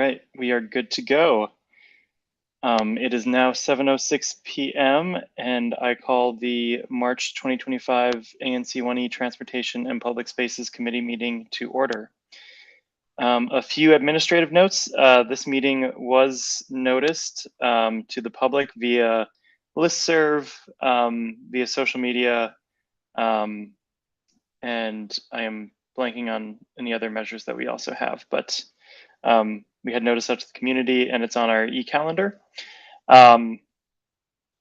right, we are good to go. It is now 7:06 p.m. and I call the March 2025 ANC 1E Transportation and Public Spaces Committee meeting to order. A few administrative notes. This meeting was noticed to the public via listserv, via social media, and I am blanking on any other measures that we also have, but we had noticed that to the community and it's on our e-calendar.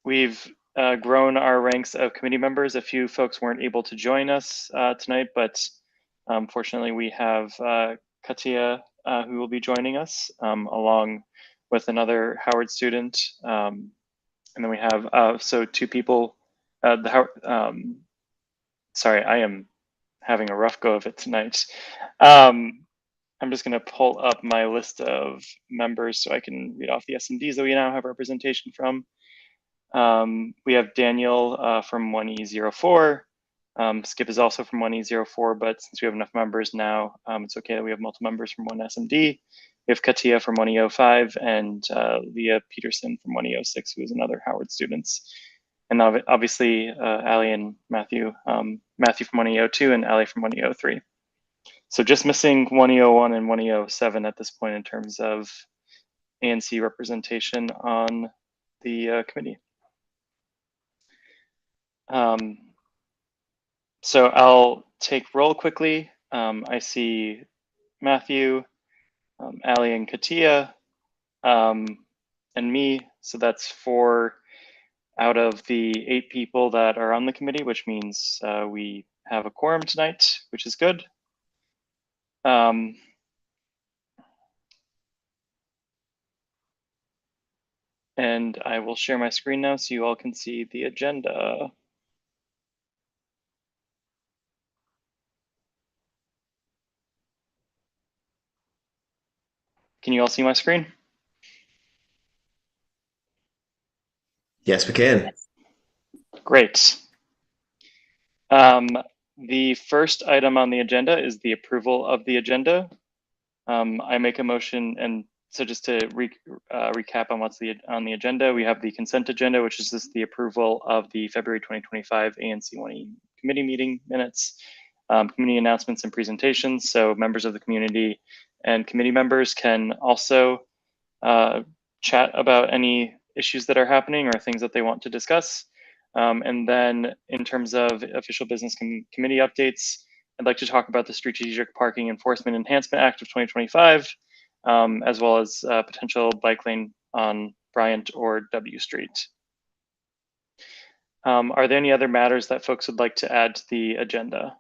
We've grown our ranks of committee members. A few folks weren't able to join us tonight, but fortunately we have Katia who will be joining us along with another Howard student. And then we have, so two people, sorry, I am having a rough go of it tonight. I'm just going to pull up my list of members so I can read off the SMDs that we now have representation from. We have Daniel from 1E04. Skip is also from 1E04, but since we have enough members now, it's okay that we have multiple members from 1SMD. We have Katia from 1E05 and Leah Peterson from 1E06, who is another Howard student. And obviously, Ali and Matthew, Matthew from 1E02 and Ali from 1E03. So just missing 1E01 and 1E07 at this point in terms of ANC representation on the committee. So I'll take roll quickly. I see Matthew, Ali and Katia, and me. So that's 4 out of the 8 people that are on the committee, which means we have a quorum tonight, which is good. And I will share my screen now so you all can see the agenda. Can you all see my screen? Yes, we can. Great. The first item on the agenda is the approval of the agenda. I make a motion, and so just to recap on what's on the agenda, we have the consent agenda, which is just the approval of the February 2025 ANC 1E committee meeting minutes, community announcements and presentations. So members of the community and committee members can also chat about any issues that are happening or things that they want to discuss. And then in terms of official business committee updates, I'd like to talk about the Strategic Parking Enforcement Enhancement Act of 2025, as well as potential bike lane on Bryant or W Street. Are there any other matters that folks would like to add to the agenda?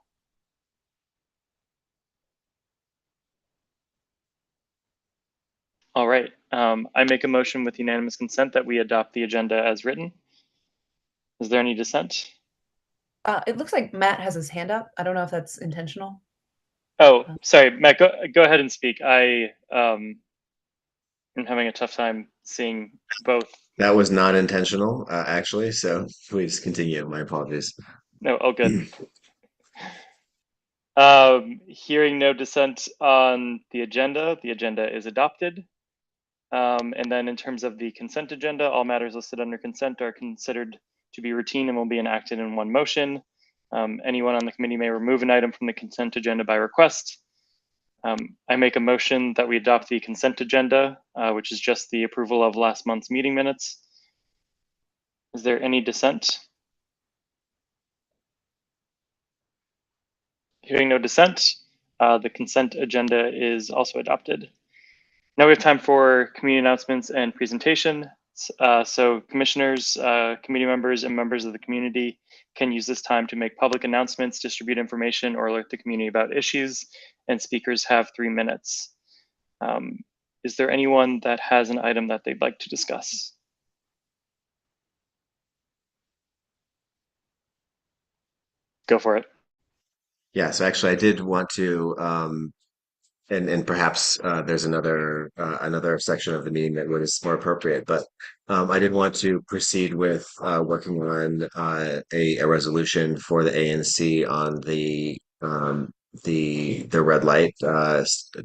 All right, I make a motion with unanimous consent that we adopt the agenda as written. Is there any dissent? It looks like Matt has his hand up. I don't know if that's intentional. Oh, sorry, Matt, go ahead and speak. I am having a tough time seeing both. That was not intentional, actually. So please continue. My apologies. No, oh, good. Hearing no dissent on the agenda is adopted. And then in terms of the consent agenda, all matters listed under consent are considered to be routine and will be enacted in one motion. Anyone on the committee may remove an item from the consent agenda by request. I make a motion that we adopt the consent agenda, which is just the approval of last month's meeting minutes. Is there any dissent? Hearing no dissent, the consent agenda is also adopted. Now we have time for community announcements and presentation. So commissioners, committee members, and members of the community can use this time to make public announcements, distribute information, or alert the community about issues, and speakers have 3 minutes. Is there anyone that has an item that they'd like to discuss? Go for it. Yeah, so actually, I did want to, and perhaps there's another section of the meeting that was more appropriate, but I did want to proceed with working on a resolution for the ANC on the the red light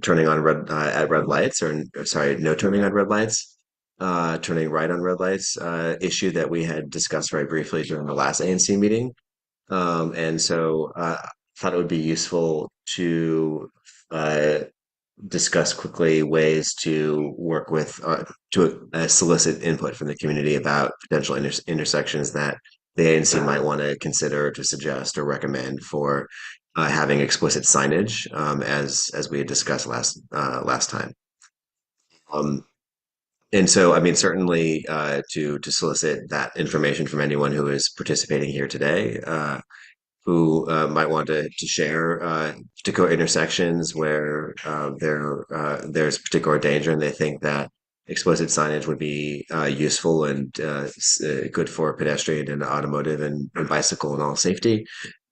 turning on red at red lights, or sorry, no turning on red lights, turning right on red lights issue that we had discussed very briefly during the last ANC meeting. And so thought it would be useful to uh, discuss quickly ways to work with to solicit input from the community about potential intersections that the ANC might want to consider to suggest or recommend for having explicit signage, as we had discussed last time. Um, and so, I mean, certainly to solicit that information from anyone who is participating here today. Who might want to share particular intersections where there's particular danger and they think that explicit signage would be useful and good for pedestrian and automotive and bicycle and all safety.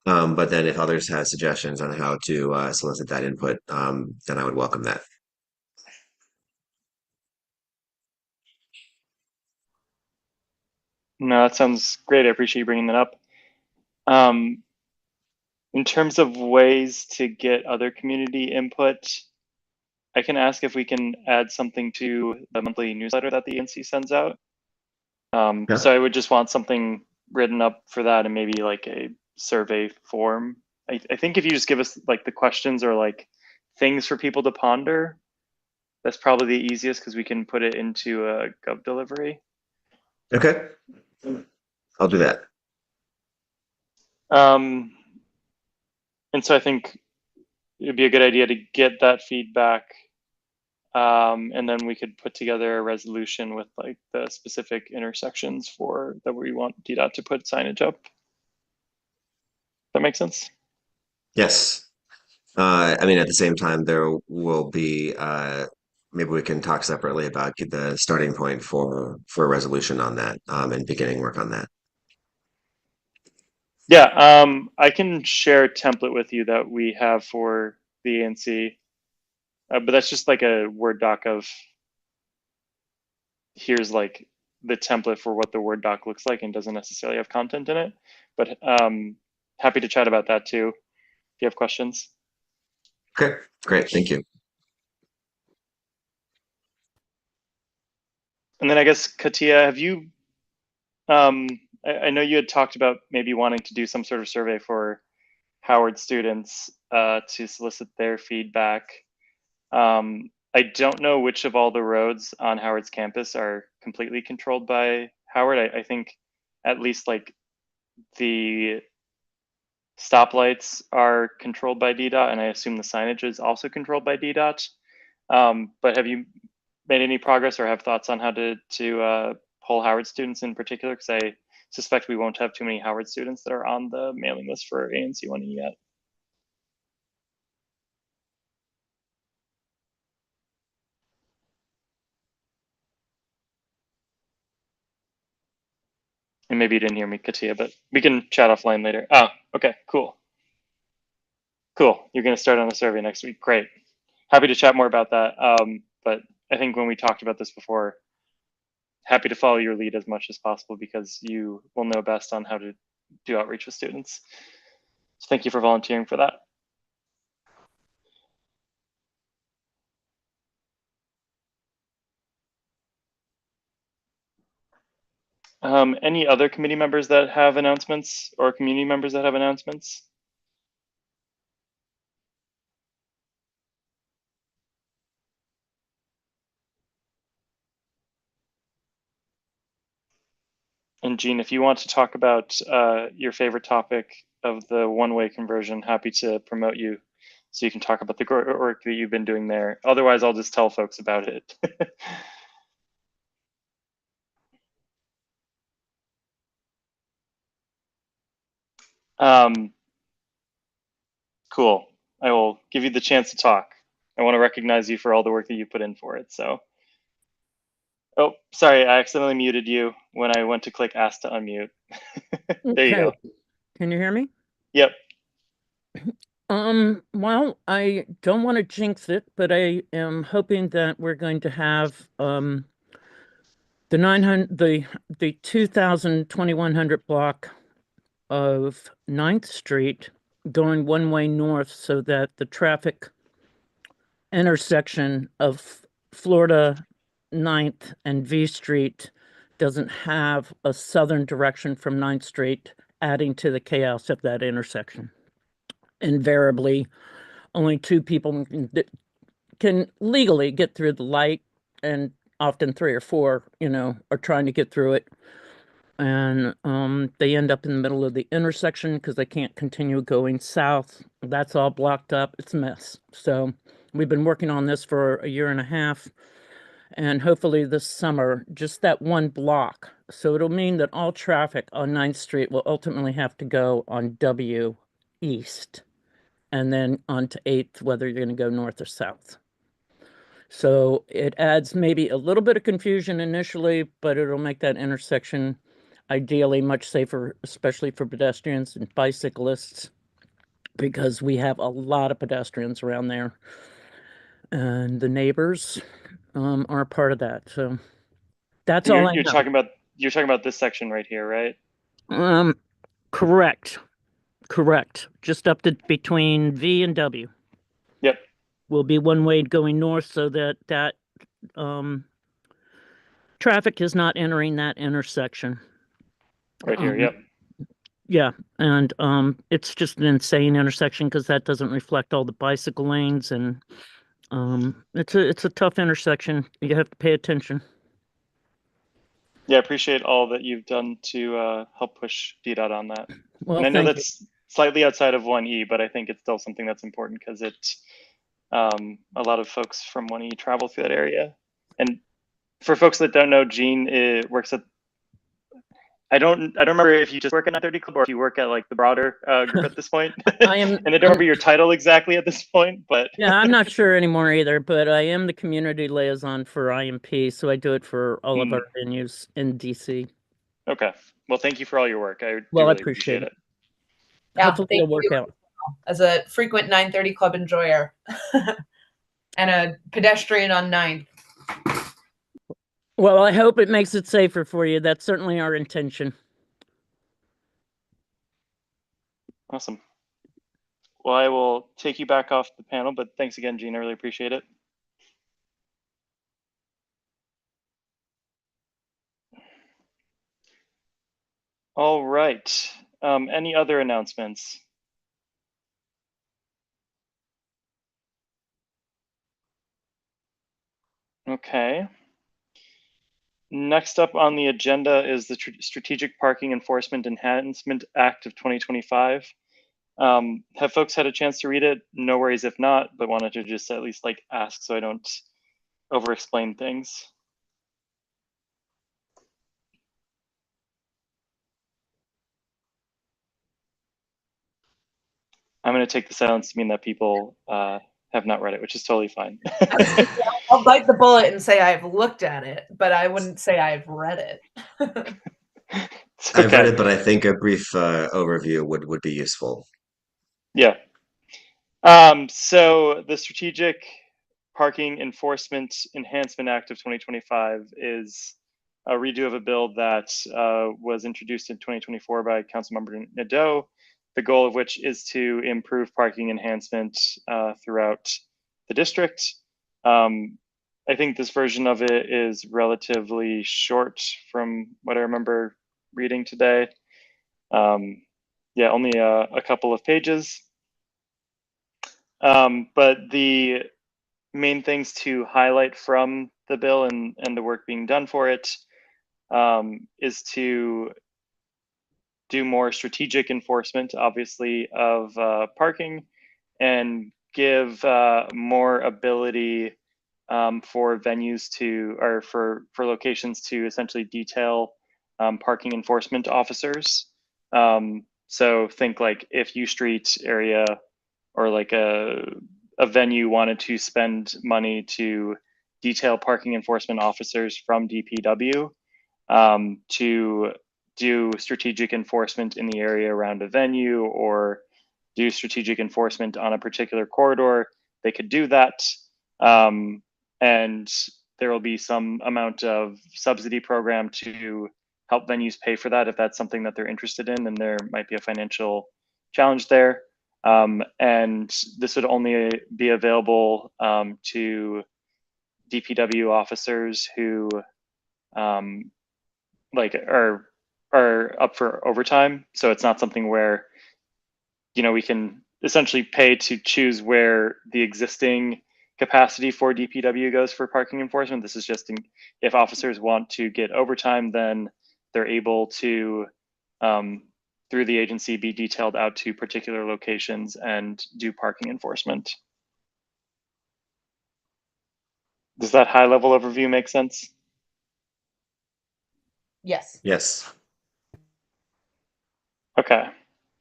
But then if others have suggestions on how to solicit that input, then I would welcome that. No, that sounds great. I appreciate you bringing that up. Um, in terms of ways to get other community input, I can ask if we can add something to the monthly newsletter that the ANC sends out. Yeah. So I would just want something written up for that and maybe like a survey form. I think if you just give us like the questions or like things for people to ponder, that's probably the easiest because we can put it into a gov delivery. Okay. I'll do that. Um, and so I think it'd be a good idea to get that feedback. And then we could put together a resolution with like the specific intersections for that we want DDOT to put signage up. That makes sense? Yes. I mean, at the same time, there will be maybe we can talk separately about the starting point for a resolution on that and beginning work on that. Yeah, I can share a template with you that we have for the ANC, but that's just like a Word doc of here's like the template for what the Word doc looks like and doesn't necessarily have content in it. But happy to chat about that too if you have questions. Okay, great, thank you. And then I guess Katia, have you? Um, I know you had talked about maybe wanting to do some sort of survey for Howard students to solicit their feedback. I don't know which of all the roads on Howard's campus are completely controlled by Howard. I think at least like the stoplights are controlled by DDOT, and I assume the signage is also controlled by DDOT. But have you made any progress or have thoughts on how to pull Howard students in particular? Because I suspect we won't have too many Howard students that are on the mailing list for ANC 1E yet. And maybe you didn't hear me, Katia, but we can chat offline later. Oh, okay, cool. Cool. You're going to start on a survey next week. Great. Happy to chat more about that. But I think when we talked about this before, happy to follow your lead as much as possible because you will know best on how to do outreach with students. So thank you for volunteering for that. Any other committee members that have announcements or community members that have announcements? And Jean, if you want to talk about your favorite topic of the one-way conversion, happy to promote you so you can talk about the work that you've been doing there. Otherwise, I'll just tell folks about it. um, cool. I will give you the chance to talk. I want to recognize you for all the work that you put in for it. So, oh, sorry, I accidentally muted you when I went to click ask to unmute. There you go. Can you hear me? Yep. Well, I don't want to jinx it, but I am hoping that we're going to have the 2000 2100 block of 9th Street going one way north so that the traffic intersection of Florida 9th and V Street doesn't have a southern direction from 9th Street, adding to the chaos of that intersection. Invariably, only two people can legally get through the light, and often three or four, are trying to get through it. And they end up in the middle of the intersection because they can't continue going south. That's all blocked up. It's a mess. So we've been working on this for a year and a half, and hopefully this summer, just that one block. So it'll mean that all traffic on 9th Street will ultimately have to go on W East and then onto 8th, whether you're going to go north or south. So it adds maybe a little bit of confusion initially, but it'll make that intersection ideally much safer, especially for pedestrians and bicyclists, because we have a lot of pedestrians around there. And the neighbors are a part of that. So that's all I You're know. talking about this section right here, right? Correct. Just up to between V and W. Yep. Will be one way going north so that traffic is not entering that intersection. Right here. Yep. Yeah, and it's just an insane intersection because that doesn't reflect all the bicycle lanes, and it's a tough intersection. You have to pay attention. Yeah, I appreciate all that you've done to help push DDOT on that. Well, And I know thank you. that's slightly outside of 1E, but I think it's still something that's important because a lot of folks from 1E travel through that area. And for folks that don't know, Gene works at, I don't remember if you just work at 930 Club or if you work at like the broader group at this point. I am. And I don't remember your title exactly at this point, but Yeah, I'm not sure anymore either, but I am the community liaison for IMP, so I do it for all of our venues in DC. Okay. Well, thank you for all your work. I do Well, I really appreciate it. Yeah, Hopefully thank it'll work you. out. As a frequent 930 Club enjoyer and a pedestrian on 9th. Well, I hope it makes it safer for you. That's certainly our intention. Awesome. Well, I will take you back off the panel, but thanks again, Gene. I really appreciate it. All right. Any other announcements? Okay. Next up on the agenda is the Strategic Parking Enforcement Enhancement Act of 2025. Have folks had a chance to read it? No worries if not, but wanted to just at least like ask so I don't over explain things. I'm going to take the silence to mean that people have not read it, which is totally fine. I'll bite the bullet and say I've looked at it, but I wouldn't say I've read it. Okay. I've read it, but I think a brief overview would be useful. Yeah. So the Strategic Parking Enforcement Enhancement Act of 2025 is a redo of a bill that was introduced in 2024 by Councilmember Nadeau, the goal of which is to improve parking enhancement throughout the district. I think this version of it is relatively short from what I remember reading today. Yeah, only a couple of pages. But the main things to highlight from the bill and the work being done for it is to do more strategic enforcement, obviously, of parking and give more ability for venues to, or for locations to essentially detail parking enforcement officers. So think like if U Street area or like a venue wanted to spend money to detail parking enforcement officers from DPW to do strategic enforcement in the area around a venue or do strategic enforcement on a particular corridor, they could do that. And there will be some amount of subsidy program to help venues pay for that if that's something that they're interested in, and there might be a financial challenge there. And this would only be available to DPW officers who like are up for overtime. So it's not something where, you know, we can essentially pay to choose where the existing capacity for DPW goes for parking enforcement. This is just if officers want to get overtime, then they're able to, through the agency, be detailed out to particular locations and do parking enforcement. Does that high level overview make sense? Yes. Yes. Okay.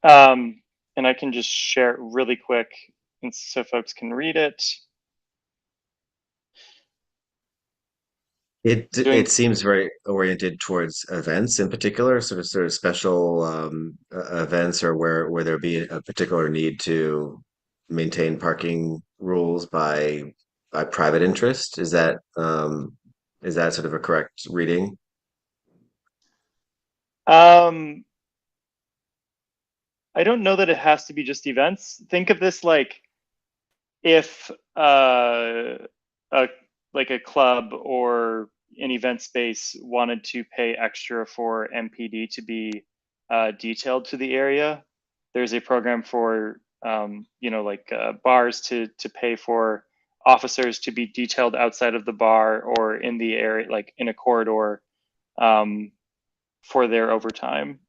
And I can just share it really quick and so folks can read it. It seems very oriented towards events in particular, sort of special events, or where there be a particular need to maintain parking rules by private interest. Is that sort of a correct reading? Um, I don't know that it has to be just events. Think of this like if a like a club or an event space wanted to pay extra for MPD to be detailed to the area, there's a program for you know, like bars to pay for officers to be detailed outside of the bar or in the area, like in a corridor, for their overtime.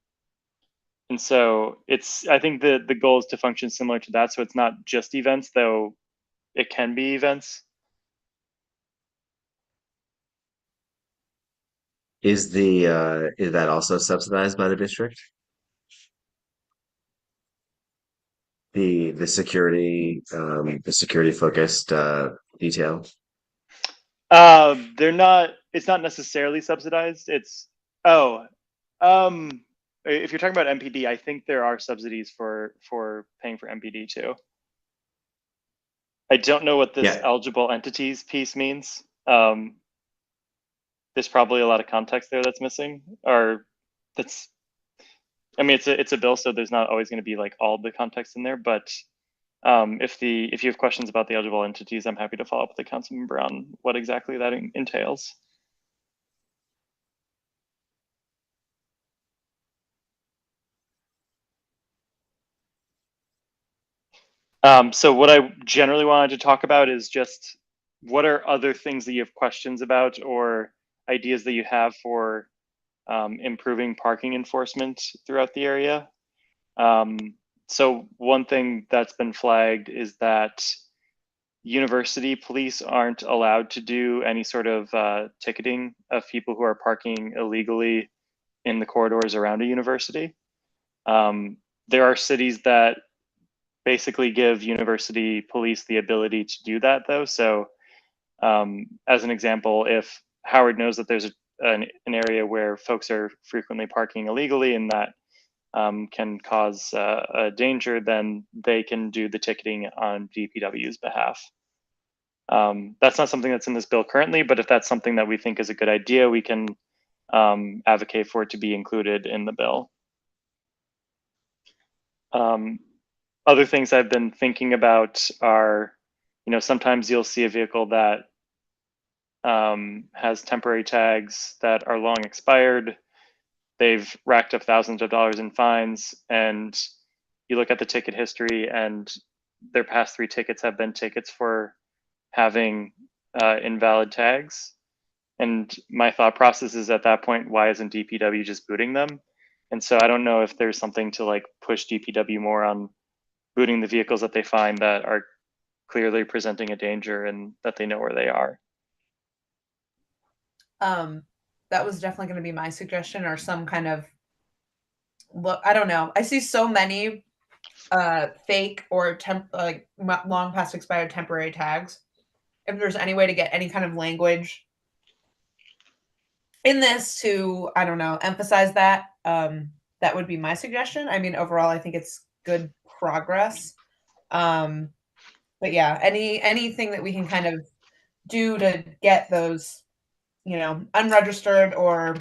And so I think the goal is to function similar to that. So it's not just events, though it can be events. Is that also subsidized by the district? The security focused detail. They're not. It's not necessarily subsidized. It's oh, um, if you're talking about MPD, I think there are subsidies for paying for MPD too. I don't know what this Yeah. eligible entities piece means. There's probably a lot of context there that's missing, or that's. I mean, it's a bill, so there's not always going to be like all the context in there. But if you have questions about the eligible entities, I'm happy to follow up with the council member on what exactly that entails. So what I generally wanted to talk about is just what are other things that you have questions about or ideas that you have for improving parking enforcement throughout the area. So one thing that's been flagged is that university police aren't allowed to do any sort of ticketing of people who are parking illegally in the corridors around a university. There are cities that basically give university police the ability to do that, though. So as an example, if Howard knows that there's an area where folks are frequently parking illegally and that can cause a danger, then they can do the ticketing on DPW's behalf. That's not something that's in this bill currently, but if that's something that we think is a good idea, we can advocate for it to be included in the bill. Other things I've been thinking about are, you know, sometimes you'll see a vehicle that has temporary tags that are long expired. They've racked up thousands of dollars in fines, and you look at the ticket history, and their past 3 tickets have been tickets for having invalid tags. And my thought process is, at that point, why isn't DPW just booting them? And so I don't know if there's something to like push DPW more on booting the vehicles that they find that are clearly presenting a danger and that they know where they are. That was definitely going to be my suggestion, or some kind of look. I don't know. I see so many fake or like long past expired temporary tags. If there's any way to get any kind of language in this to, I don't know, emphasize that, that would be my suggestion. I mean, overall, I think it's good progress. But yeah, anything that we can kind of do to get those, you know, unregistered or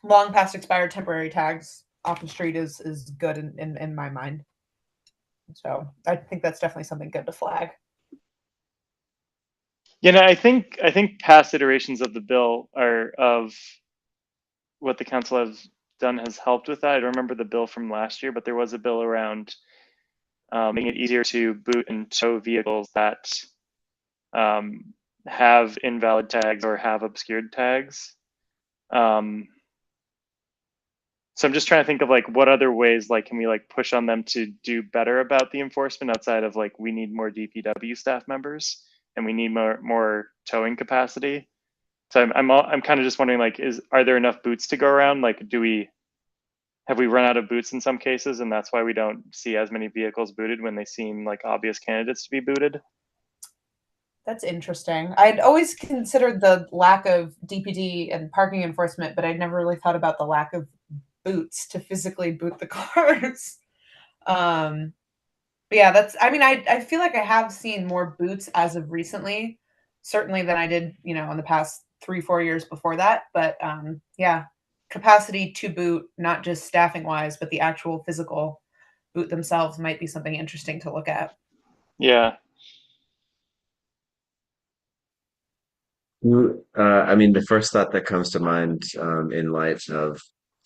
long past expired temporary tags off the street is good in my mind. So I think that's definitely something good to flag. You know, I think past iterations of the bill are of what the council has done has helped with that. I don't remember the bill from last year, but there was a bill around making it easier to boot and tow vehicles that um, have invalid tags or have obscured tags. So I'm just trying to think of like what other ways like can we like push on them to do better about the enforcement outside of like we need more DPW staff members and we need more towing capacity. So I'm kind of just wondering like are there enough boots to go around? Like have we run out of boots in some cases and that's why we don't see as many vehicles booted when they seem like obvious candidates to be booted? That's interesting. I'd always considered the lack of DPD and parking enforcement, but I'd never really thought about the lack of boots to physically boot the cars. um, but yeah, I mean, I feel like I have seen more boots as of recently, certainly than I did, in the past 3-4 years before that. But yeah, capacity to boot, not just staffing wise, but the actual physical boot themselves might be something interesting to look at. Yeah. I mean, the first thought that comes to mind in light of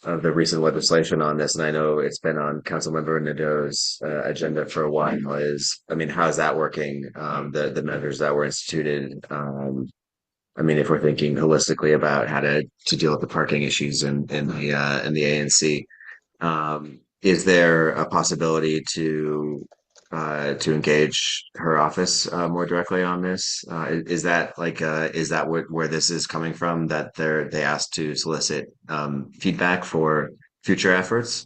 the recent legislation on this, and I know it's been on Councilmember Nadeau's agenda for a while, is, I mean, how's that working? The measures that were instituted. I mean, if we're thinking holistically about how to deal with the parking issues in the ANC, is there a possibility to engage her office more directly on this? Is that like is that where this is coming from? That they asked to solicit feedback for future efforts?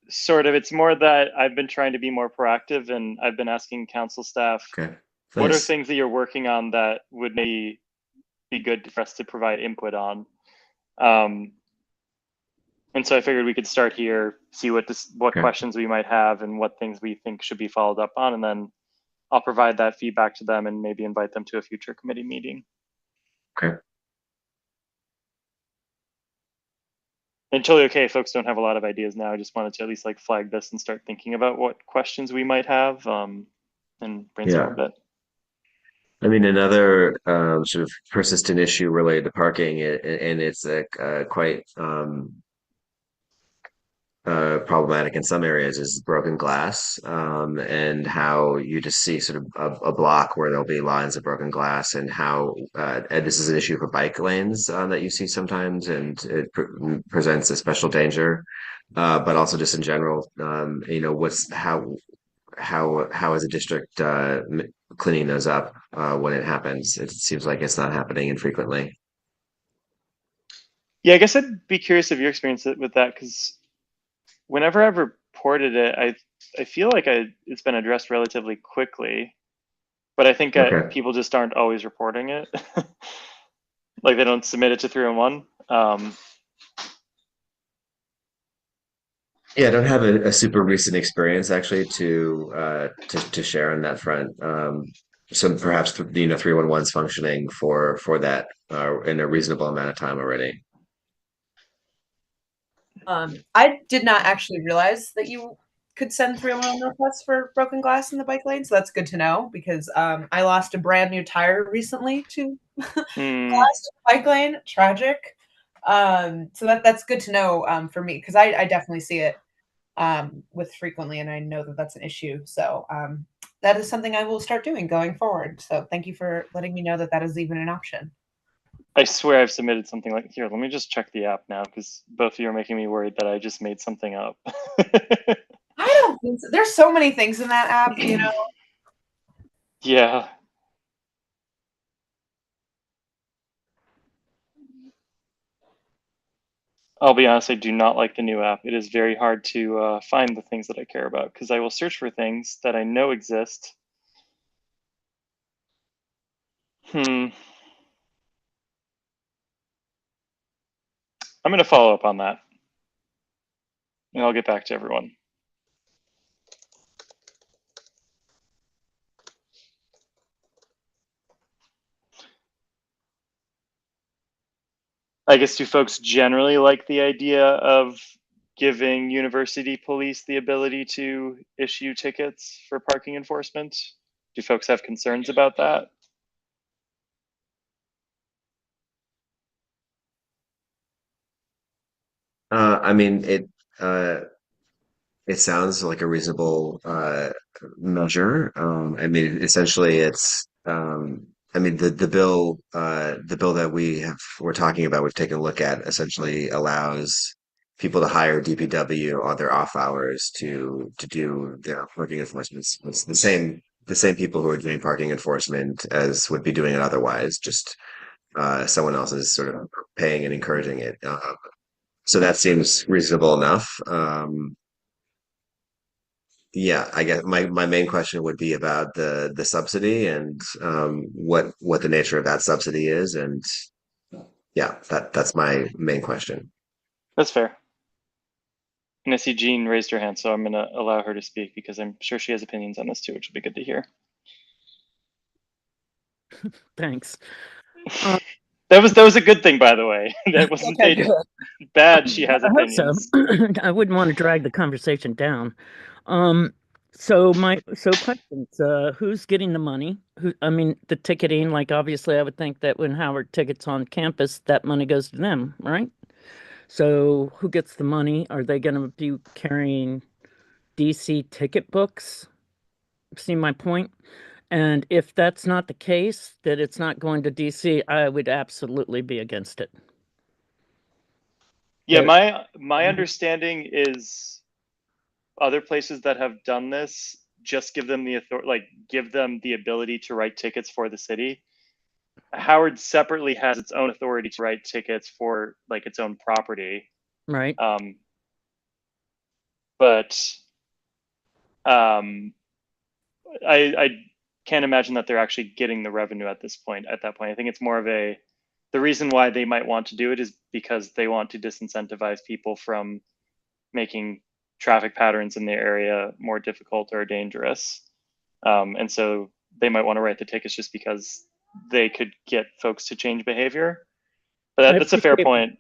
Sort of. It's more that I've been trying to be more proactive and I've been asking council staff, Okay, what are nice. things that you're working on that would maybe be good for us to provide input on? Um, and so I figured we could start here, see what Okay, questions we might have and what things we think should be followed up on, and then I'll provide that feedback to them and maybe invite them to a future committee meeting. okay. And totally okay if folks don't have a lot of ideas now. I just wanted to at least like flag this and start thinking about what questions we might have and brainstorm Yeah. a bit. I mean, another sort of persistent issue related to parking, and it's quite problematic in some areas, is broken glass, and how you just see sort of a block where there'll be lines of broken glass, and how and this is an issue for bike lanes that you see sometimes, and it presents a special danger. But also just in general, what's how is a district cleaning those up when it happens? It seems like it's not happening infrequently. Yeah, I guess I'd be curious of your experience with that because whenever I've reported it, I feel like it's been addressed relatively quickly, but I think Okay. people just aren't always reporting it. Like they don't submit it to 311. Yeah, I don't have a super recent experience actually to share on that front. So perhaps 311's functioning for that in a reasonable amount of time already. I did not actually realize that you could send 311 requests for broken glass in the bike lane, so that's good to know because I lost a brand new tire recently to glass Hmm. in the bike lane. Tragic. So that's good to know for me because I definitely see it with frequently, and I know that that's an issue. So that is something I will start doing going forward. So thank you for letting me know that that is even an option. I swear I've submitted something like here. Let me just check the app now because both of you are making me worried that I just made something up. I don't think so. There's so many things in that app, Yeah. I'll be honest, I do not like the new app. It is very hard to find the things that I care about because I will search for things that I know exist. I'm going to follow up on that and I'll get back to everyone. I guess do folks generally like the idea of giving university police the ability to issue tickets for parking enforcement? Do folks have concerns about that? I mean, it sounds like a reasonable measure. I mean, essentially, it's I mean, the bill that we're talking about, we've taken a look at, essentially allows people to hire DPW on their off hours to do their parking enforcement. It's the same people who are doing parking enforcement as would be doing it otherwise. Just someone else is sort of paying and encouraging it. So that seems reasonable enough. Yeah, I guess my main question would be about the subsidy and what the nature of that subsidy is, and yeah, that's my main question. That's fair. And I see Jean raised her hand, so I'm going to allow her to speak because I'm sure she has opinions on this too, which will be good to hear. Thanks. That was a good thing, by the way. That wasn't Okay, good. bad. She has I hope so. opinions. I wouldn't want to drag the conversation down. So questions. Who's getting the money? I mean, the ticketing, like obviously I would think that when Howard tickets on campus, that money goes to them, right? So who gets the money? Are they going to be carrying DC ticket books? See my point? And if that's not the case, that it's not going to DC, I would absolutely be against it. Yeah, That- my understanding is other places that have done this just give them the authority, like give them the ability to write tickets for the city. Howard separately has its own authority to write tickets for like its own property. Right. But I can't imagine that they're actually getting the revenue at this point. At that point, I think it's more of the reason why they might want to do it is because they want to disincentivize people from making traffic patterns in the area more difficult or dangerous. And so they might want to write the tickets just because they could get folks to change behavior. But that's a fair point.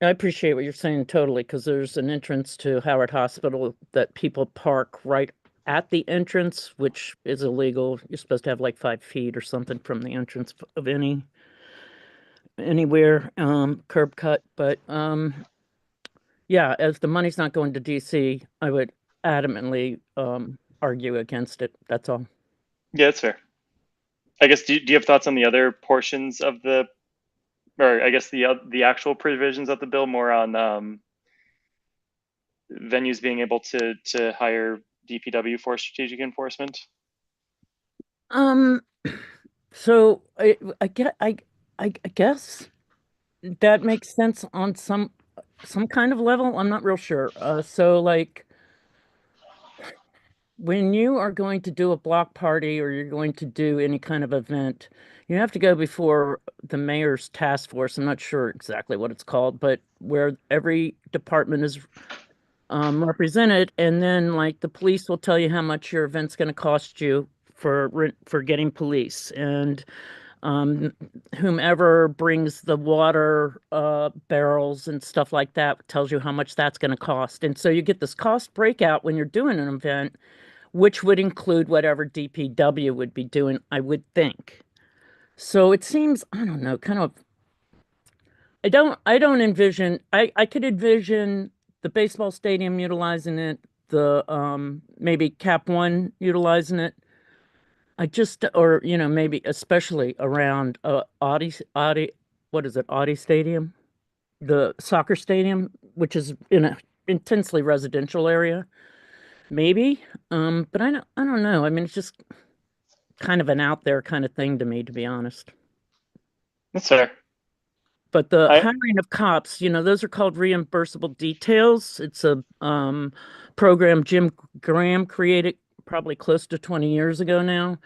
I appreciate what you're saying totally, because there's an entrance to Howard Hospital that people park right at the entrance, which is illegal. You're supposed to have like 5 feet or something from the entrance of anywhere, curb cut. But yeah, as the money's not going to DC, I would adamantly argue against it. That's all. Yeah, that's fair. I guess do you have thoughts on the other portions of the, or I guess the actual provisions of the bill, more on venues being able to hire DPW for strategic enforcement? So I guess that makes sense on some kind of level. I'm not real sure. So like when you are going to do a block party or you're going to do any kind of event, you have to go before the mayor's task force. I'm not sure exactly what it's called, but where every department is represented, and then like the police will tell you how much your event's going to cost you for getting police, and whomever brings the water barrels and stuff like that tells you how much that's going to cost. And so you get this cost breakout when you're doing an event, which would include whatever DPW would be doing, I would think. So it seems, I don't know, kind of, I don't envision, I could envision the baseball stadium utilizing it, the maybe Cap One utilizing it. I just, or maybe especially around Audi, what is it, Audi Stadium, the soccer stadium, which is in a intensely residential area, maybe. But I don't know. I mean, it's just kind of an out there kind of thing to me, to be honest. That's fair. But the I hiring of cops, those are called reimbursable details. It's a program Jim Graham created probably close to 20 years ago now.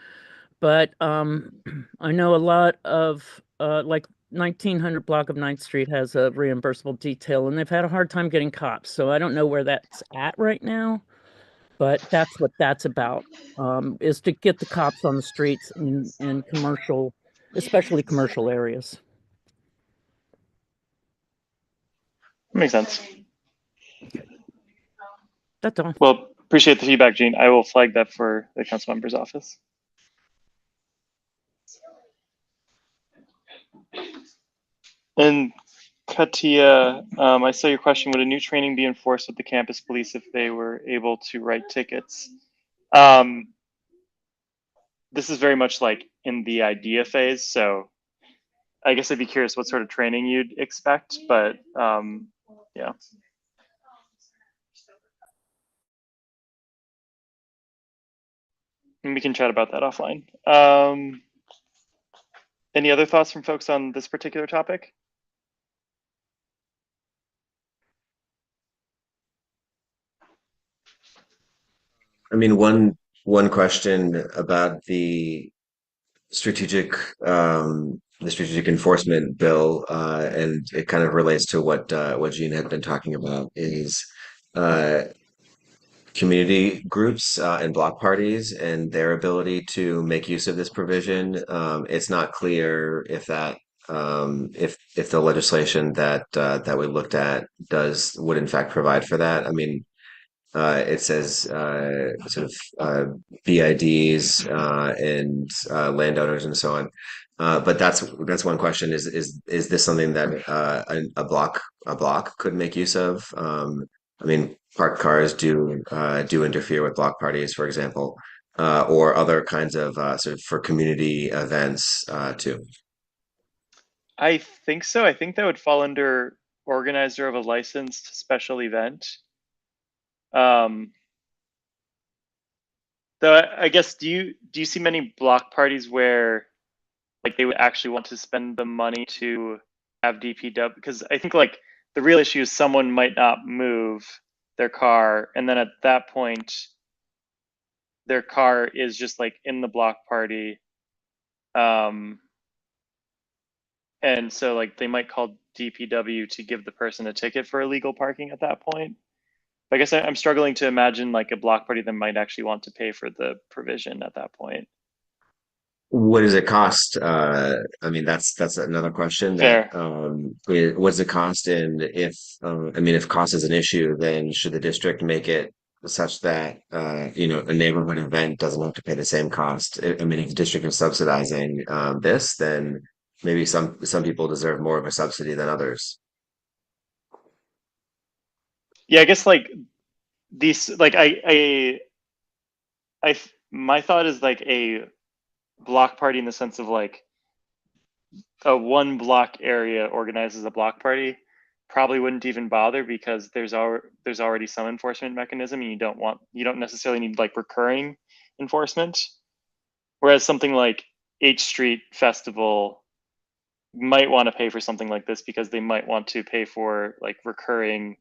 But I know a lot of like 1900 block of 9th Street has a reimbursable detail, and they've had a hard time getting cops. So I don't know where that's at right now, but that's what that's about, is to get the cops on the streets in commercial, especially commercial areas. Makes sense. That's all. Well, appreciate the feedback, Gene. I will flag that for the council member's office. And Katia, I saw your question. Would a new training be enforced with the campus police if they were able to write tickets? This is very much like in the idea phase. So I guess I'd be curious what sort of training you'd expect, but yeah. And we can chat about that offline. Any other thoughts from folks on this particular topic? I mean, one question about strategic the strategic enforcement bill, and it kind of relates to what Gene had been talking about is uh, community groups and block parties and their ability to make use of this provision. It's not clear if that if the legislation that we looked at would in fact provide for that. I mean, it says sort of BIDs and landowners and so on. But that's one question. Is this something that a block could make use of? I mean, parked cars do interfere with block parties, for example, or other kinds of sort of for community events too. I think so. I think that would fall under organizer of a licensed special event. Though I guess do you see many block parties where like they would actually want to spend the money to have DPW? Because I think like the real issue is someone might not move their car, and then at that point, their car is just like in the block party. And so like they might call DPW to give the person a ticket for illegal parking at that point. I guess I'm struggling to imagine like a block party that might actually want to pay for the provision at that point. What does it cost? I mean, that's another question that Fair. what's the cost? And if I mean, if cost is an issue, then should the district make it such that a neighborhood event doesn't have to pay the same cost? I mean, if the district is subsidizing this, then maybe some people deserve more of a subsidy than others. Yeah, I guess like these like my thought is like a block party in the sense of like a one block area organizes a block party probably wouldn't even bother because there's already some enforcement mechanism and you don't necessarily need like recurring enforcement. Whereas something like H Street Festival might want to pay for something like this because they might want to pay for like recurring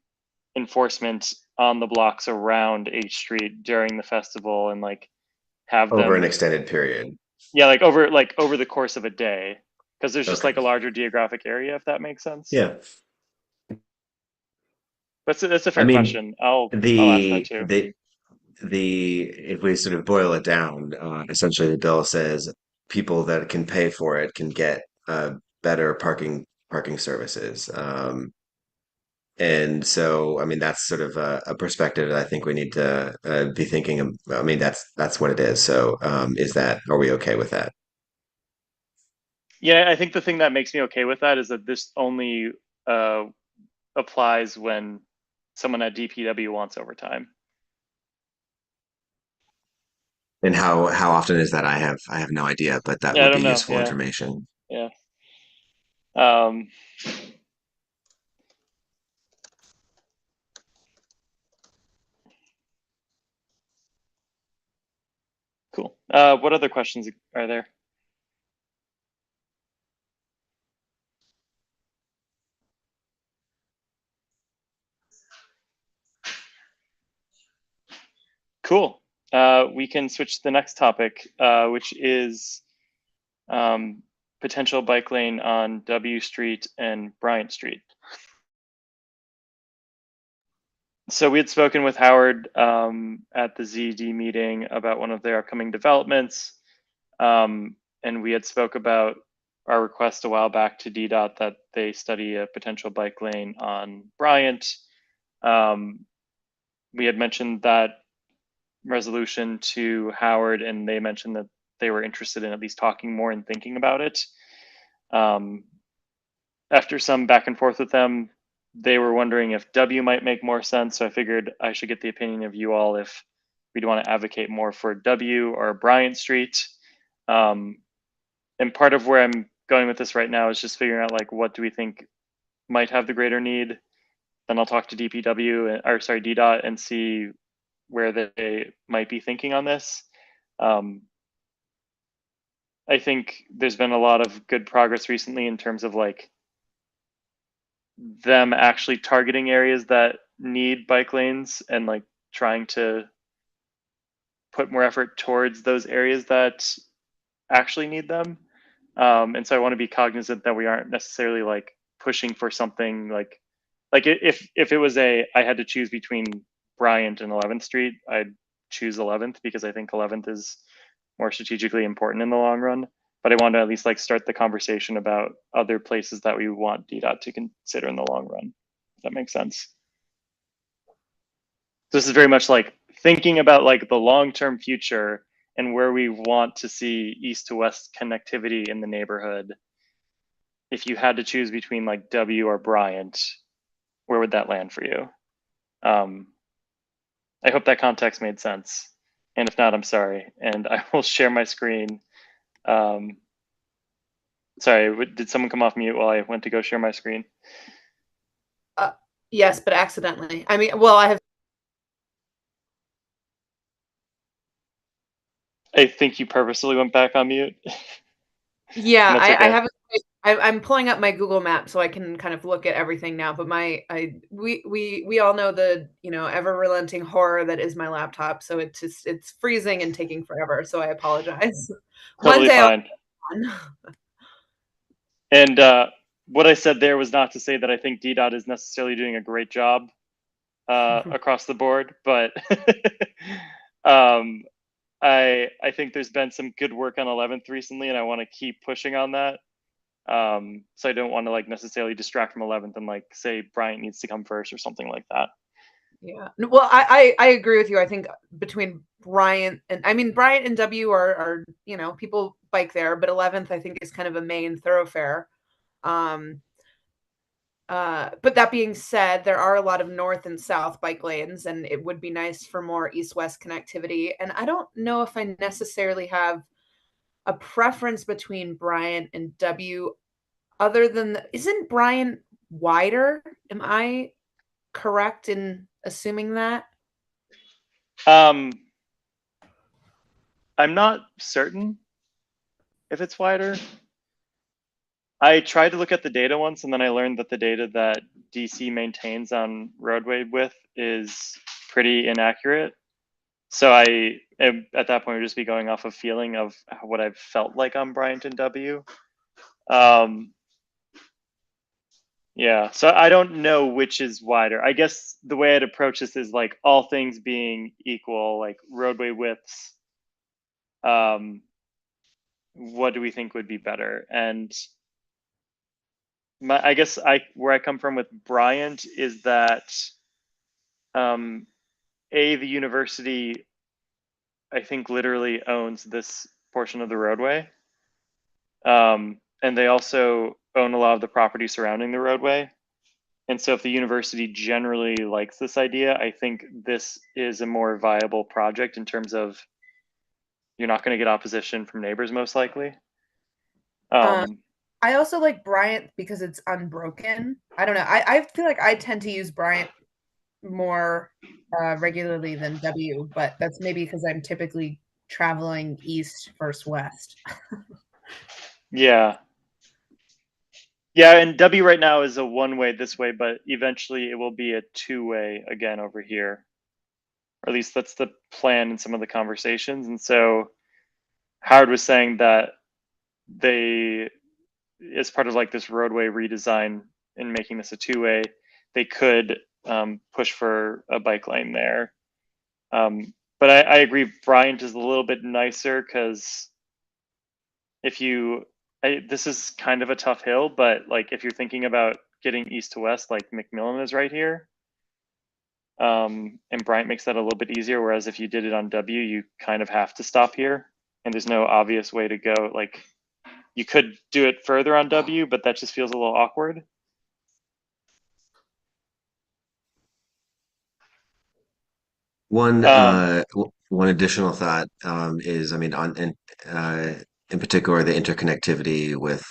enforcement on the blocks around H Street during the festival and like have Over an them, extended period. yeah, like over the course of a day because there's just Okay. like a larger geographic area, if that makes sense. Yeah. But that's a I fair mean, question. I'll ask that the too. the if we sort of boil it down, essentially the bill says people that can pay for it can get better parking services. And so, I mean, that's sort of a perspective that I think we need to be thinking of. I mean, that's what it is. So, are we okay with that? Yeah, I think the thing that makes me okay with that is that this only uh, applies when someone at DPW wants overtime. And how often is that? I have no idea, but that Yeah, I would be don't know. useful Yeah, information. yeah. Um, cool. What other questions are there? Cool. We can switch to the next topic, which is potential bike lane on W Street and Bryant Street. So we had spoken with Howard at the ZD meeting about one of their upcoming developments. And we had spoke about our request a while back to DDOT that they study a potential bike lane on Bryant. we had mentioned that resolution to Howard, and they mentioned that they were interested in at least talking more and thinking about it. After some back and forth with them, they were wondering if W might make more sense. So I figured I should get the opinion of you all if we'd want to advocate more for W or Bryant Street. And part of where I'm going with this right now is just figuring out like what do we think might have the greater need. Then I'll talk to DPW or sorry DDOT and see where they might be thinking on this. I think there's been a lot of good progress recently in terms of like them actually targeting areas that need bike lanes and like trying to put more effort towards those areas that actually need them. And so I want to be cognizant that we aren't necessarily like pushing for something like if it was I had to choose between Bryant and 11th Street, I'd choose 11th because I think 11th is more strategically important in the long run. But I want to at least like start the conversation about other places that we want DDOT to consider in the long run. If that makes sense. This is very much like thinking about like the long-term future and where we want to see east to west connectivity in the neighborhood. If you had to choose between like W or Bryant, where would that land for you? I hope that context made sense. And if not, I'm sorry. And I will share my screen. Sorry, did someone come off mute while I went to go share my screen? Yes, but accidentally. I mean, well, I think you purposely went back on mute. Yeah, That's okay. I have. I'm pulling up my Google Map so I can kind of look at everything now. But we all know the ever relenting horror that is my laptop. So it's freezing and taking forever. So I apologize. Totally fine. I'll And what I said there was not to say that I think DDOT is necessarily doing a great job across the board, but I think there's been some good work on 11th recently, and I want to keep pushing on that. So I don't want to like necessarily distract from 11th and like say Bryant needs to come first or something like that. Yeah. Well, I agree with you. I think between Bryant and W are people bike there, but 11th I think is kind of a main thoroughfare. But that being said, there are a lot of north and south bike lanes, and it would be nice for more east-west connectivity. And I don't know if I necessarily have a preference between Bryant and W, other than isn't Bryant wider? Am I correct in assuming that? I'm not certain if it's wider. I tried to look at the data once, and then I learned that the data that DC maintains on roadway width is pretty inaccurate. So I, at that point, would just be going off of feeling of what I've felt like on Bryant and W. Yeah, so I don't know which is wider. I guess the way I'd approach this is like all things being equal, like roadway widths. What do we think would be better? And I guess where I come from with Bryant is that the university, I think, literally owns this portion of the roadway. And they also own a lot of the property surrounding the roadway. And so if the university generally likes this idea, I think this is a more viable project in terms of you're not going to get opposition from neighbors most likely. I also like Bryant because it's unbroken. I don't know. I feel like I tend to use Bryant more regularly than W, but that's maybe because I'm typically traveling east versus west. Yeah. Yeah, and W right now is a one-way this way, but eventually it will be a two-way again over here. Or at least that's the plan in some of the conversations. And so Howard was saying that they, as part of like this roadway redesign and making this a two-way, they could push for a bike lane there. But I agree, Bryant is a little bit nicer because if this is kind of a tough hill, but like if you're thinking about getting east to west, like McMillan is right here. And Bryant makes that a little bit easier. Whereas if you did it on W, you kind of have to stop here, and there's no obvious way to go. Like you could do it further on W, but that just feels a little awkward. One Um, one additional thought is, I mean, in particular, the interconnectivity with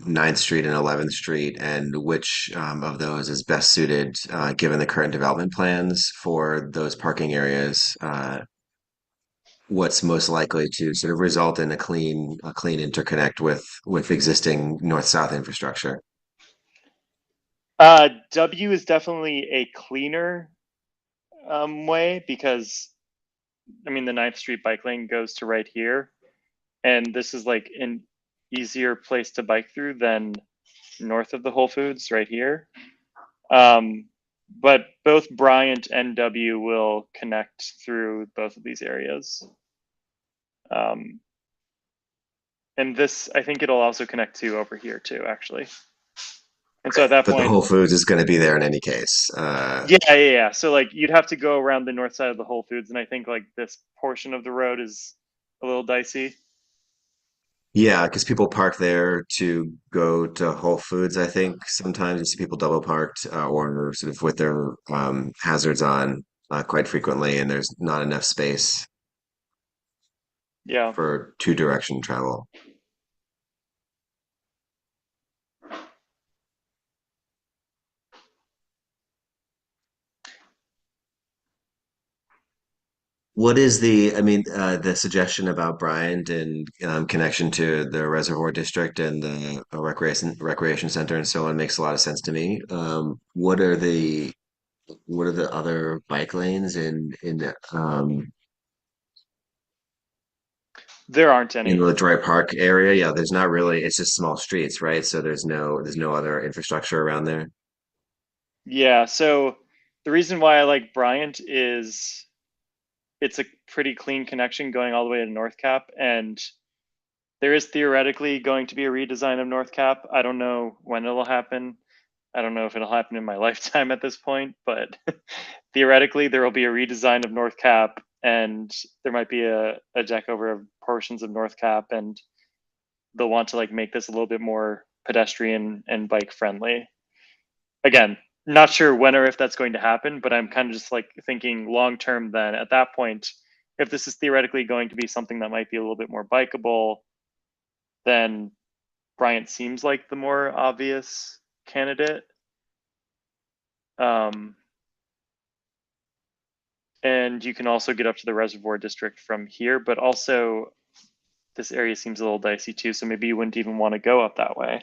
Ninth Street and 11th Street, and which of those is best suited, given the current development plans for those parking areas. What's most likely to sort of result in a clean interconnect with existing north-south infrastructure. W is definitely a cleaner way because I mean the Ninth Street bike lane goes to right here, and this is like an easier place to bike through than north of the Whole Foods right here. But both Bryant and W will connect through both of these areas. And this, I think it'll also connect to over here too, actually. And so at that But the point, Whole Foods is going to be there in any case. yeah. So like you'd have to go around the north side of the Whole Foods, and I think like this portion of the road is a little dicey. Yeah, because people park there to go to Whole Foods. I think sometimes you see people double parked, or sort of with their hazards on, quite frequently, and there's not enough space Yeah. for two direction travel. What is the suggestion about Bryant and connection to the Reservoir District and the recreation center and so on makes a lot of sense to me. What are the other bike lanes There aren't in any. the Dry Park area? Yeah, there's not really. It's just small streets, right? So there's no other infrastructure around there. Yeah. So the reason why I like Bryant is it's a pretty clean connection going all the way to North Cap, and there is theoretically going to be a redesign of North Cap. I don't know when it'll happen. I don't know if it'll happen in my lifetime at this point, but theoretically there will be a redesign of North Cap, and there might be a deck over of portions of North Cap, and they'll want to like make this a little bit more pedestrian and bike friendly. Again, not sure when or if that's going to happen, but I'm kind of just like thinking long term then at that point, if this is theoretically going to be something that might be a little bit more bikeable, then Bryant seems like the more obvious candidate. Um, and you can also get up to the Reservoir District from here, but also this area seems a little dicey too, so maybe you wouldn't even want to go up that way.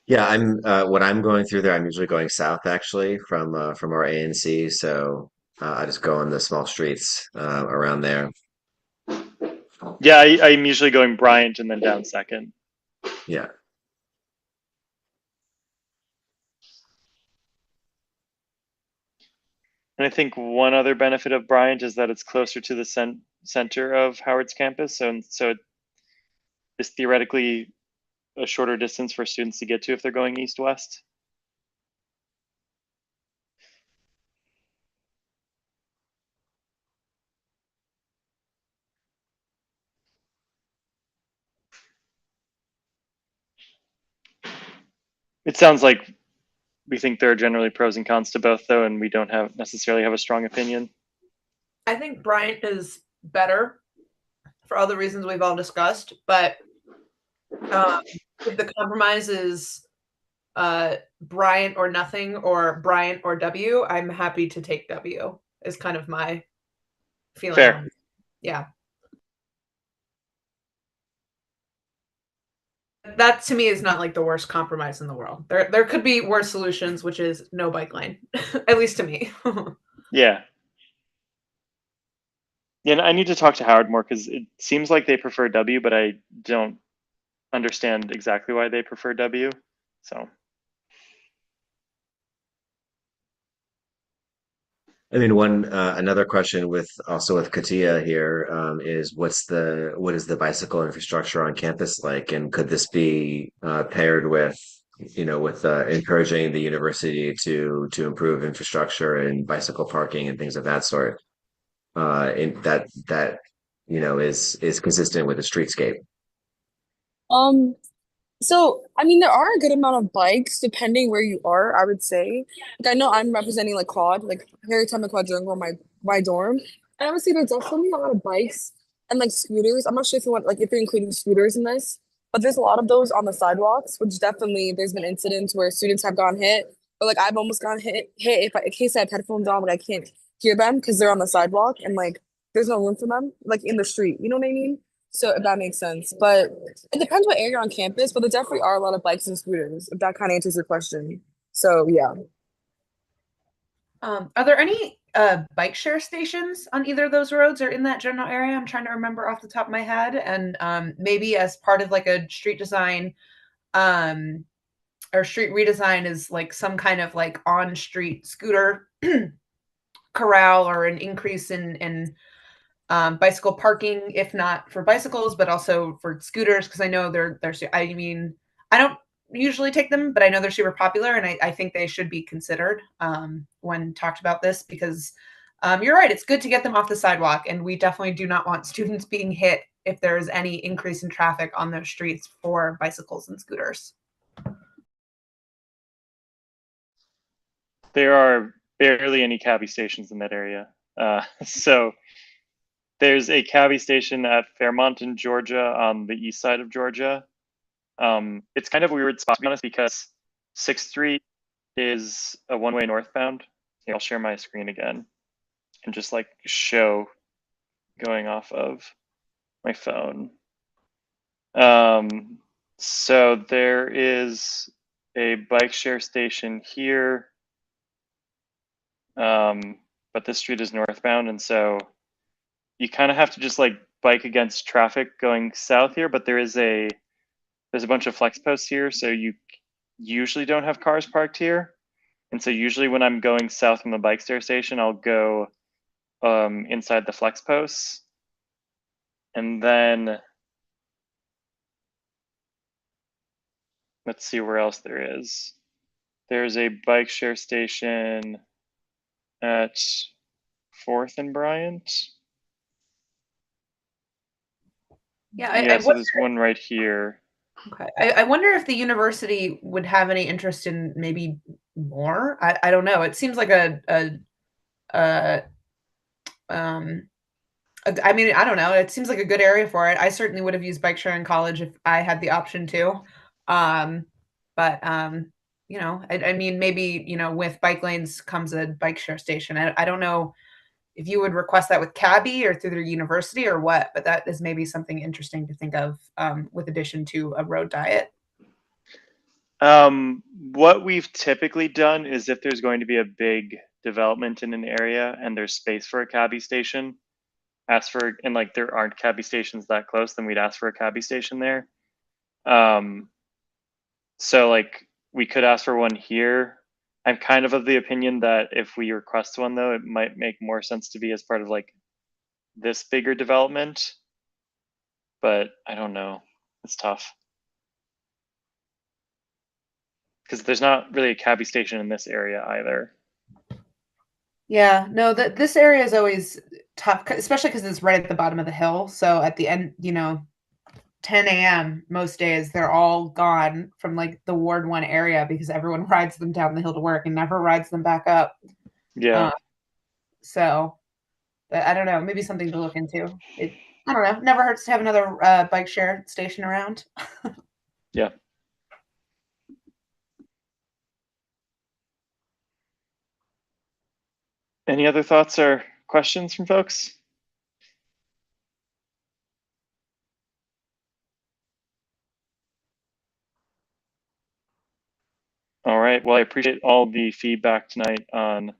Yeah, when I'm going through there, I'm usually going south actually from our ANC. So I just go on the small streets around there. Yeah, I'm usually going Bryant and then down second. Yeah. And I think one other benefit of Bryant is that it's closer to the center of Howard's campus, so it is theoretically a shorter distance for students to get to if they're going east-west. It sounds like we think there are generally pros and cons to both, though, and we don't necessarily have a strong opinion. I think Bryant is better for all the reasons we've all discussed, but if the compromise is Bryant or nothing or Bryant or W, I'm happy to take W. Is kind of my feeling. Fair. Yeah. That to me is not like the worst compromise in the world. There could be worse solutions, which is no bike lane, at least to me. Yeah. Yeah, and I need to talk to Howard more because it seems like they prefer W, but I don't understand exactly why they prefer W. So I mean, one another question with Katia here is what is the bicycle infrastructure on campus like, and could this be paired with with encouraging the university to improve infrastructure and bicycle parking and things of that sort, in that is consistent with the streetscape. Um, so I mean there are a good amount of bikes depending where you are, I would say. Like I know I'm representing like quad, like Harry Time Quadrangle, my dorm. And I would say there's definitely a lot of bikes and like scooters. I'm not sure if you want like if you're including scooters in this, but there's a lot of those on the sidewalks, which definitely there's been incidents where students have gotten hit, or like I've almost gotten hit if in case I have headphones on, but I can't hear them because they're on the sidewalk and like there's no room for them, like in the street. You know what I mean? So if that makes sense. But it depends what area on campus, but there definitely are a lot of bikes and scooters, if that kind of answers your question. So yeah. Are there any bike share stations on either of those roads or in that general area? I'm trying to remember off the top of my head. And maybe as part of like a street design um, or street redesign is like some kind of like on-street scooter corral or an increase in bicycle parking, if not for bicycles, but also for scooters. Because I know I mean, I don't usually take them, but I know they're super popular, and I think they should be considered when talked about this because you're right. It's good to get them off the sidewalk, and we definitely do not want students being hit if there is any increase in traffic on those streets for bicycles and scooters. There are barely any cabbie stations in that area. So there's a cabbie station at Fairmont in Georgia on the east side of Georgia. It's kind of a weird spot, to be honest, because 6th Street is a one-way northbound. Here, I'll share my screen again and just like show going off of my phone. So there is a bike share station here, but this street is northbound, and so you kind of have to just like bike against traffic going south here. But there's a bunch of flex posts here, so you usually don't have cars parked here. And so usually when I'm going south from the bike share station, I'll go inside the flex posts. And then let's see where else there is. There's a bike share station at 4th and Bryant. Yeah, So there's one right here. Okay. I wonder if the university would have any interest in maybe more. I don't know. It seems like I mean, I don't know. It seems like a good area for it. I certainly would have used bike share in college if I had the option to. Um, but I mean, maybe with bike lanes comes a bike share station. I don't know if you would request that with Cabby or through the university or what, but that is maybe something interesting to think of with addition to a road diet. What we've typically done is if there's going to be a big development in an area and there's space for a Cabby station, and like there aren't Cabby stations that close, then we'd ask for a Cabby station there. So like we could ask for one here. I'm kind of the opinion that if we request one though, it might make more sense to be as part of like this bigger development. But I don't know. It's tough. Because there's not really a Cabby station in this area either. Yeah, no, this area is always tough, especially because it's right at the bottom of the hill. So at the end, 10 a.m. most days, they're all gone from like the Ward 1 area because everyone rides them down the hill to work and never rides them back up. Yeah. So, but I don't know, maybe something to look into. I don't know, never hurts to have another bike share station around. Yeah. Any other thoughts or questions from folks? All right. Well, I appreciate all the feedback tonight on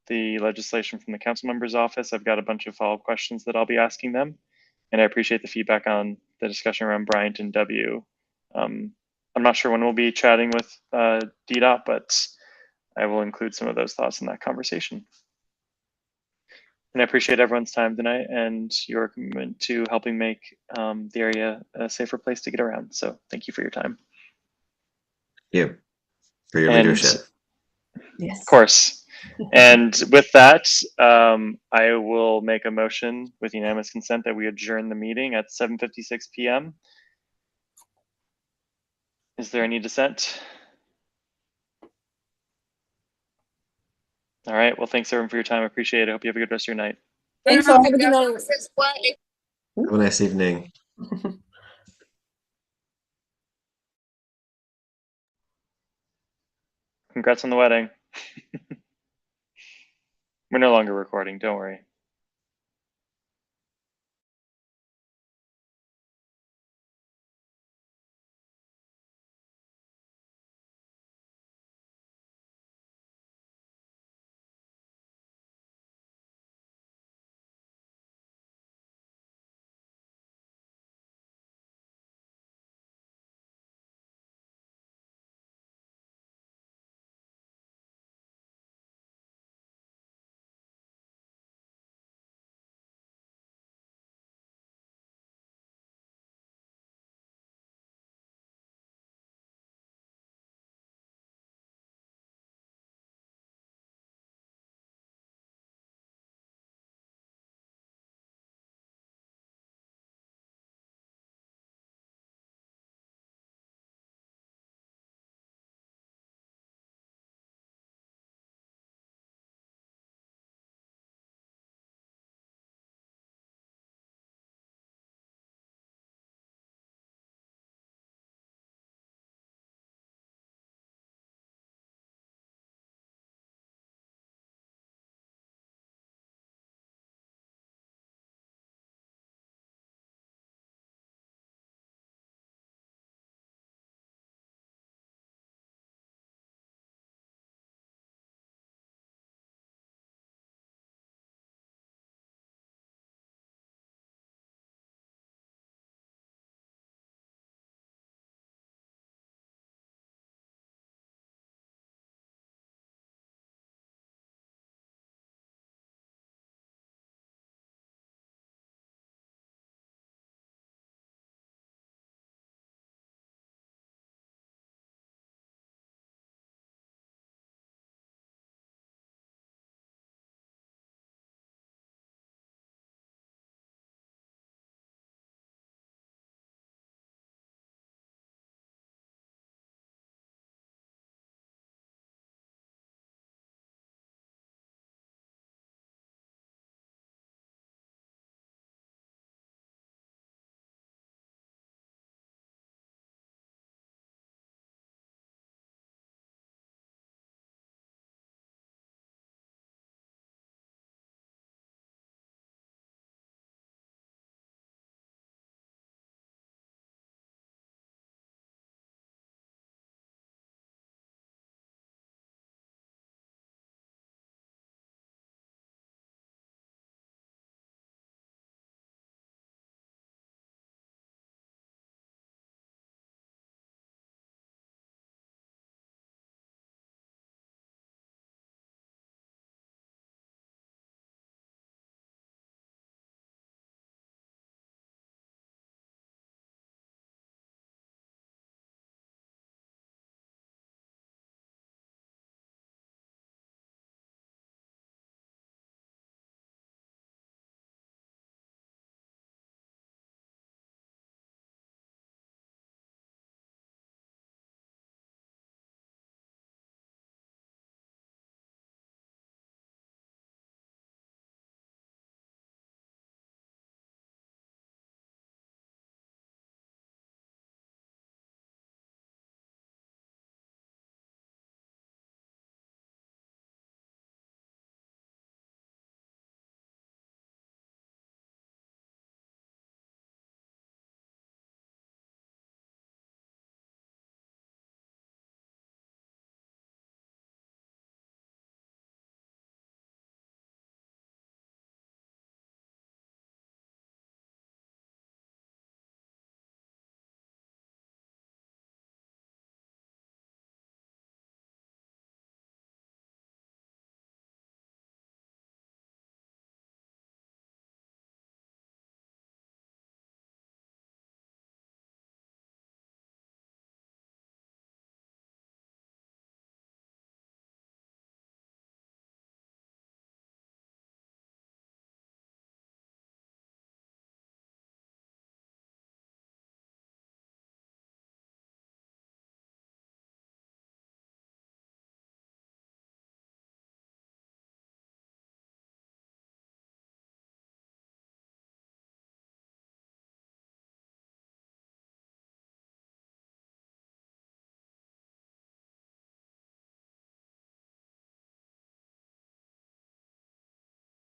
the legislation from the council member's office. I've got a bunch of follow-up questions that I'll be asking them. And I appreciate the feedback on the discussion around Bryant and W. I'm not sure when we'll be chatting with DDOT, but I will include some of those thoughts in that conversation. And I appreciate everyone's time tonight and your commitment to helping make the area a safer place to get around. So thank you for your time. Thank you for your And leadership. Yes. of course. And with that, I will make a motion with unanimous consent that we adjourn the meeting at 7:56 p.m. Is there any dissent? All right. Well, thanks everyone for your time. I appreciate it. I hope you have a good rest of your night. Thanks, Have all. a good night. Have a nice evening. Congrats on the wedding. We're no longer recording. Don't worry.